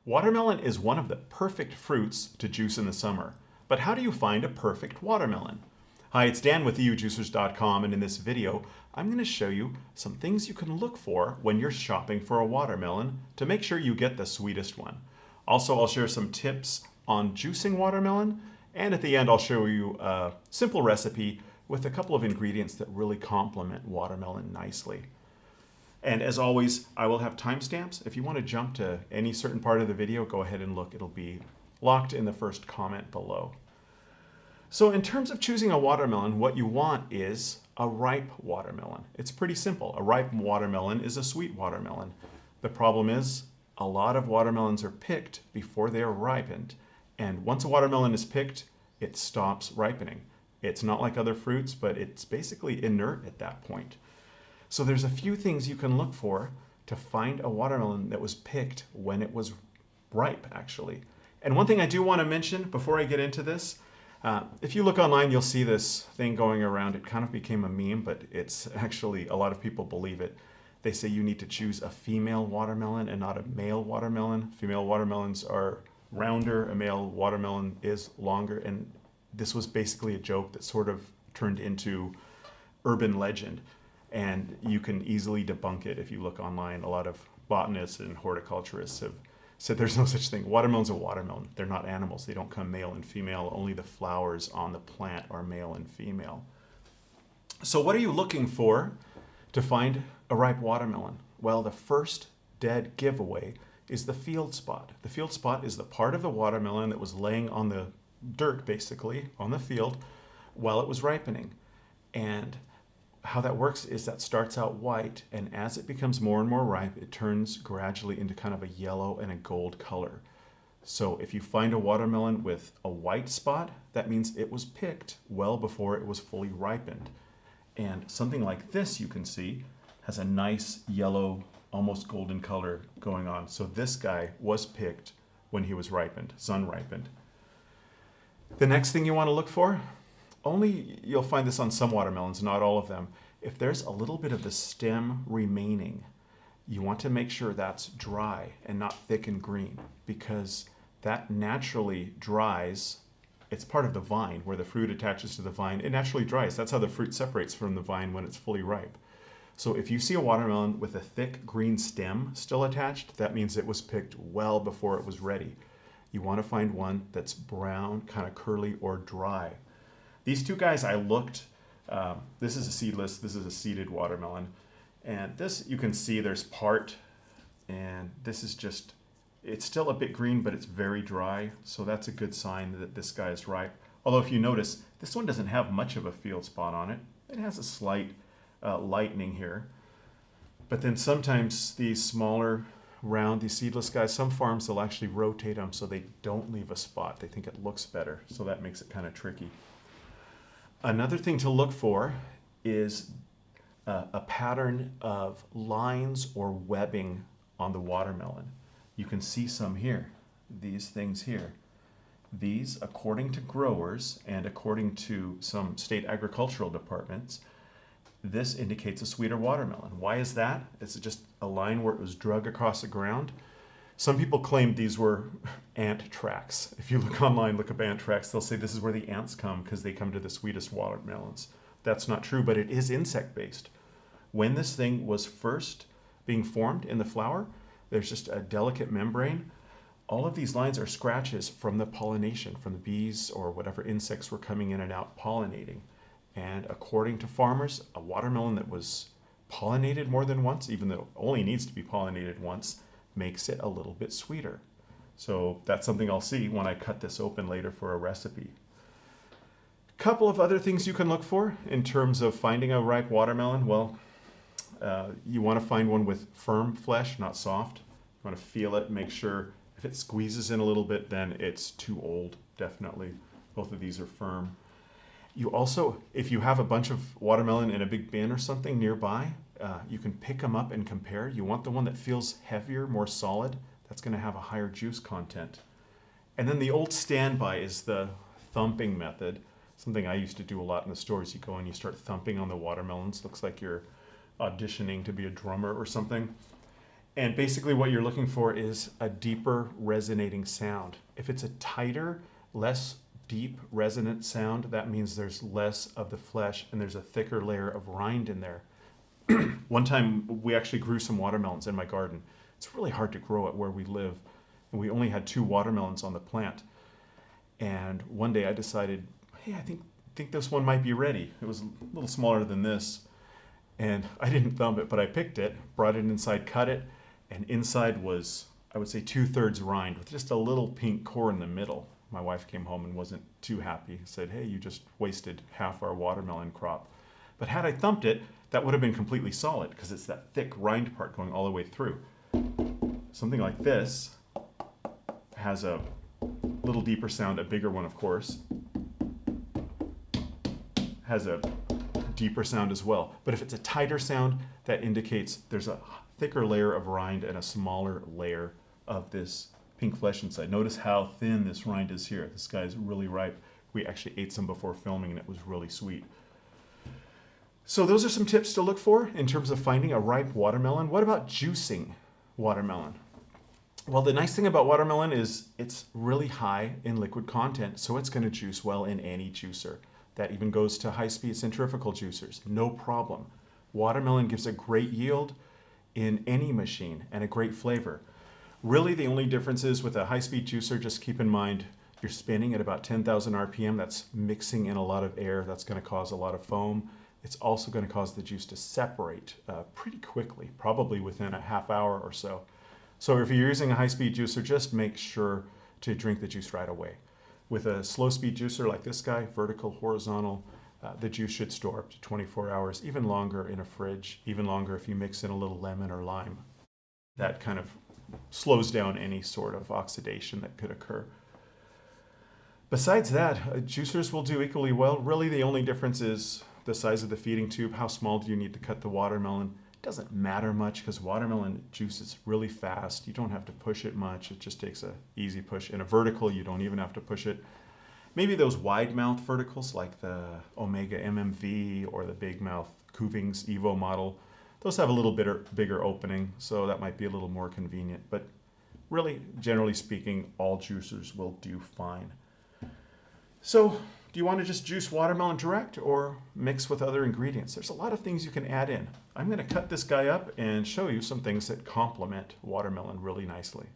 Watermelon is one of the perfect fruits to juice in the summer. But how do you find a perfect watermelon? Hi, it's Dan with eujuicers.com, and in this video, I'm going to show you some things you can look for when you're shopping for a watermelon to make sure you get the sweetest one. Also, I'll share some tips on juicing watermelon, and at the end, I'll show you a simple recipe with a couple of ingredients that really complement watermelon nicely. And as always, I will have timestamps. If you want to jump to any certain part of the video, go ahead and look. It'll be locked in the first comment below. So in terms of choosing a watermelon, what you want is a ripe watermelon. It's pretty simple. A ripe watermelon is a sweet watermelon. The problem is a lot of watermelons are picked before they are ripened. And once a watermelon is picked, it stops ripening. It's not like other fruits, but it's basically inert at that point. So there's a few things you can look for to find a watermelon that was picked when it was ripe, actually. And one thing I do want to mention before I get into this, if you look online, you'll see this thing going around. It kind of became a meme, but it's actually, a lot of people believe it. They say you need to choose a female watermelon and not a male watermelon. Female watermelons are rounder, a male watermelon is longer, and this was basically a joke that sort of turned into urban legend. And you can easily debunk it if you look online. A lot of botanists and horticulturists have said there's no such thing. Watermelon's a watermelon. They're not animals. They don't come male and female. Only the flowers on the plant are male and female. So what are you looking for to find a ripe watermelon? Well, the first dead giveaway is the field spot. The field spot is the part of the watermelon that was laying on the dirt, basically, on the field while it was ripening. And how that works is that starts out white, and as it becomes more and more ripe, it turns gradually into kind of a yellow and a gold color. So if you find a watermelon with a white spot, that means it was picked well before it was fully ripened. And something like this, you can see, has a nice yellow, almost golden color going on. So this guy was picked when he was ripened, sun ripened. The next thing you want to look for, you'll find this on some watermelons, not all of them. If there's a little bit of the stem remaining, you want to make sure that's dry and not thick and green, because that naturally dries. It's part of the vine where the fruit attaches to the vine. It naturally dries. That's how the fruit separates from the vine when it's fully ripe. So if you see a watermelon with a thick green stem still attached, that means it was picked well before it was ready. You want to find one that's brown, kind of curly, or dry. These two guys I looked, this is a seedless, this is a seeded watermelon. And this, you can see there's part, and this is just, it's still a bit green, but it's very dry. So that's a good sign that this guy is ripe. Although if you notice, this one doesn't have much of a field spot on it. It has a slight lightening here. But then sometimes these smaller, round, these seedless guys, some farms will actually rotate them so they don't leave a spot. They think it looks better. So that makes it kind of tricky. Another thing to look for is a pattern of lines or webbing on the watermelon. You can see some here, these things here. These, according to growers and according to some state agricultural departments, this indicates a sweeter watermelon. Why is that? Is it just a line where it was drug across the ground? Some people claim these were ant tracks. If you look online, look up ant tracks, they'll say this is where the ants come because they come to the sweetest watermelons. That's not true, but it is insect-based. When this thing was first being formed in the flower, there's just a delicate membrane. All of these lines are scratches from the pollination, from the bees or whatever insects were coming in and out pollinating. And according to farmers, a watermelon that was pollinated more than once, even though it only needs to be pollinated once, makes it a little bit sweeter. So that's something I'll see when I cut this open later for a recipe. A couple of other things you can look for in terms of finding a ripe watermelon. Well, you want to find one with firm flesh, not soft. You want to feel it, make sure if it squeezes in a little bit, then it's too old, definitely. Both of these are firm. You also, if you have a bunch of watermelon in a big bin or something nearby, you can pick them up and compare. You want the one that feels heavier, more solid. That's going to have a higher juice content. And then the old standby is the thumping method. Something I used to do a lot in the stores. You go and you start thumping on the watermelons. Looks like you're auditioning to be a drummer or something. And basically what you're looking for is a deeper resonating sound. If it's a tighter, less deep resonant sound, that means there's less of the flesh and there's a thicker layer of rind in there. One time we actually grew some watermelons in my garden. It's really hard to grow it where we live. And we only had 2 watermelons on the plant. And one day I decided, hey, I think this one might be ready. It was a little smaller than this. And I didn't thumb it, but I picked it, brought it inside, cut it, and inside was, I would say, 2/3 rind with just a little pink core in the middle. My wife came home and wasn't too happy. Said, hey, you just wasted half our watermelon crop. But had I thumped it, that would have been completely solid because it's that thick rind part going all the way through. Something like this has a little deeper sound, a bigger one, of course, has a deeper sound as well. But if it's a tighter sound, that indicates there's a thicker layer of rind and a smaller layer of this pink flesh inside. Notice how thin this rind is here. This guy's really ripe. We actually ate some before filming and it was really sweet. So those are some tips to look for in terms of finding a ripe watermelon. What about juicing watermelon? Well, the nice thing about watermelon is it's really high in liquid content, so it's going to juice well in any juicer. That even goes to high-speed centrifugal juicers, no problem. Watermelon gives a great yield in any machine and a great flavor. Really, the only difference is with a high-speed juicer, just keep in mind you're spinning at about 10,000 RPM. That's mixing in a lot of air. That's going to cause a lot of foam. It's also going to cause the juice to separate pretty quickly, probably within a half hour or so. So if you're using a high-speed juicer, just make sure to drink the juice right away. With a slow-speed juicer like this guy, vertical, horizontal, the juice should store up to 24 hours, even longer in a fridge, even longer if you mix in a little lemon or lime. That kind of slows down any sort of oxidation that could occur. Besides that, juicers will do equally well. Really, the only difference is the size of the feeding tube. How small do you need to cut the watermelon? It doesn't matter much because watermelon juices really fast. You don't have to push it much. It just takes an easy push. In a vertical, you don't even have to push it. Maybe those wide mouth verticals like the Omega MMV or the big mouth Kuvings EVO model, those have a little bit bigger opening, so that might be a little more convenient. But really, generally speaking, all juicers will do fine. So, do you want to just juice watermelon direct or mix with other ingredients? There's a lot of things you can add in. I'm going to cut this guy up and show you some things that complement watermelon really nicely.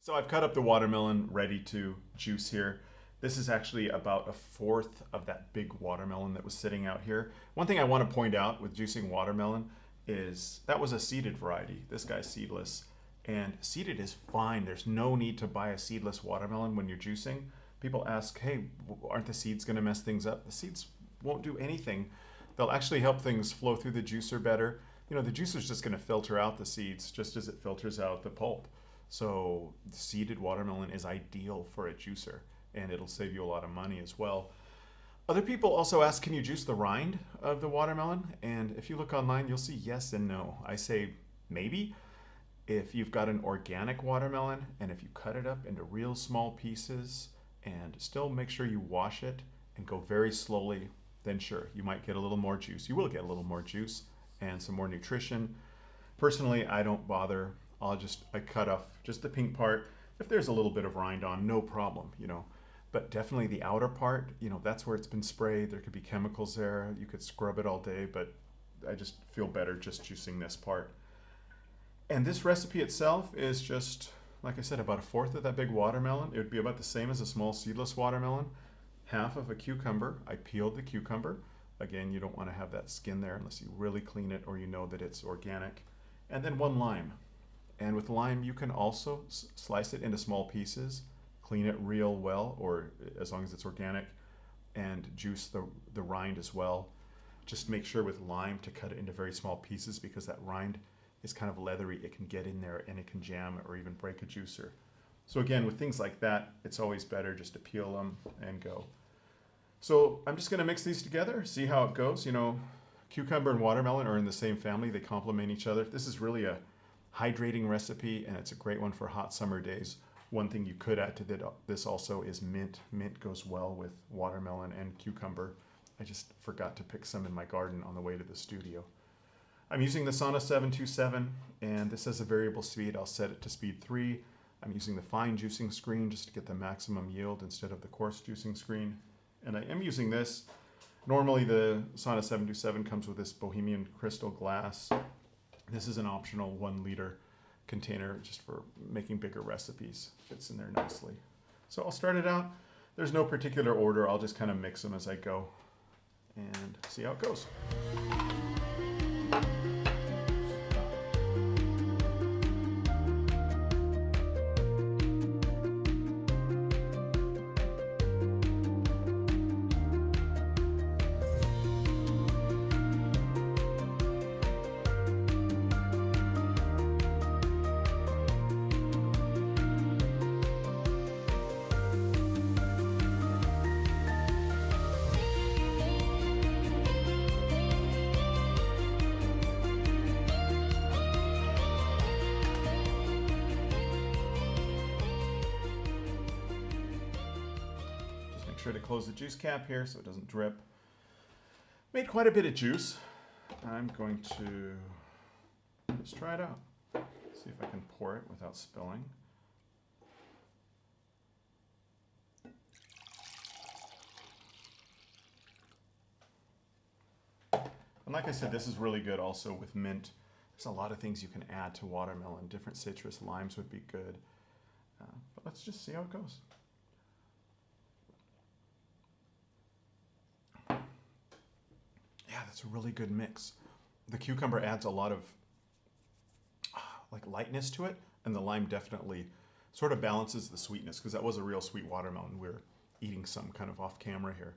So I've cut up the watermelon ready to juice here. This is actually about 1/4 of that big watermelon that was sitting out here. One thing I want to point out with juicing watermelon is that was a seeded variety. This guy's seedless, and seeded is fine. There's no need to buy a seedless watermelon when you're juicing. People ask, hey, aren't the seeds going to mess things up? The seeds won't do anything. They'll actually help things flow through the juicer better. You know, the juicer's just going to filter out the seeds just as it filters out the pulp. So seeded watermelon is ideal for a juicer, and it'll save you a lot of money as well. Other people also ask, can you juice the rind of the watermelon? And if you look online, you'll see yes and no. I say maybe. If you've got an organic watermelon and if you cut it up into real small pieces and still make sure you wash it and go very slowly, then sure, you might get a little more juice. You will get a little more juice and some more nutrition. Personally, I don't bother. I cut off just the pink part. If there's a little bit of rind on, no problem, you know. But definitely the outer part, you know, that's where it's been sprayed. There could be chemicals there. You could scrub it all day, but I just feel better just juicing this part. And this recipe itself is just, like I said, about 1/4 of that big watermelon. It would be about the same as a small seedless watermelon. 1/2 of a cucumber. I peeled the cucumber. Again, you don't want to have that skin there unless you really clean it or you know that it's organic. And then 1 lime. And with lime, you can also slice it into small pieces, clean it real well, or as long as it's organic, and juice the rind as well. Just make sure with lime to cut it into very small pieces because that rind is kind of leathery. It can get in there and it can jam or even break a juicer. So again, with things like that, it's always better just to peel them and go. So I'm just going to mix these together, see how it goes. You know, cucumber and watermelon are in the same family. They complement each other. This is really a hydrating recipe, and it's a great one for hot summer days. One thing you could add to this also is mint. Mint goes well with watermelon and cucumber. I just forgot to pick some in my garden on the way to the studio. I'm using the Sana 727, and this has a variable speed. I'll set it to speed 3. I'm using the fine juicing screen just to get the maximum yield instead of the coarse juicing screen. And I am using this. Normally the Sana 727 comes with this Bohemian crystal glass. This is an optional 1 liter container just for making bigger recipes. Fits in there nicely. So I'll start it out. There's no particular order. I'll just kind of mix them as I go and see how it goes. Sure to close the juice cap here so it doesn't drip. Made quite a bit of juice. I'm going to just try it out. See if I can pour it without spilling. And like I said, this is really good also with mint. There's a lot of things you can add to watermelon. Different citrus, limes would be good. But let's just see how it goes. Yeah, that's a really good mix. The cucumber adds a lot of like lightness to it, and the lime definitely sort of balances the sweetness, because that was a real sweet watermelon. We're eating some kind of off camera here.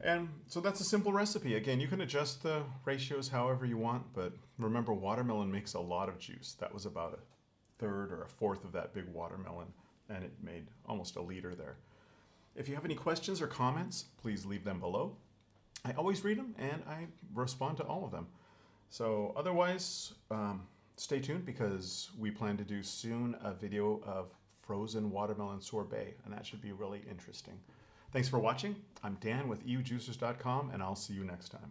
And so that's a simple recipe. Again, you can adjust the ratios however you want, but remember, watermelon makes a lot of juice. That was about a third or a fourth of that big watermelon, and it made almost a liter there. If you have any questions or comments, please leave them below. I always read them and I respond to all of them. So otherwise, stay tuned, because we plan to do soon a video of frozen watermelon sorbet, and that should be really interesting. Thanks for watching. I'm Dan with eujuicers.com, and I'll see you next time.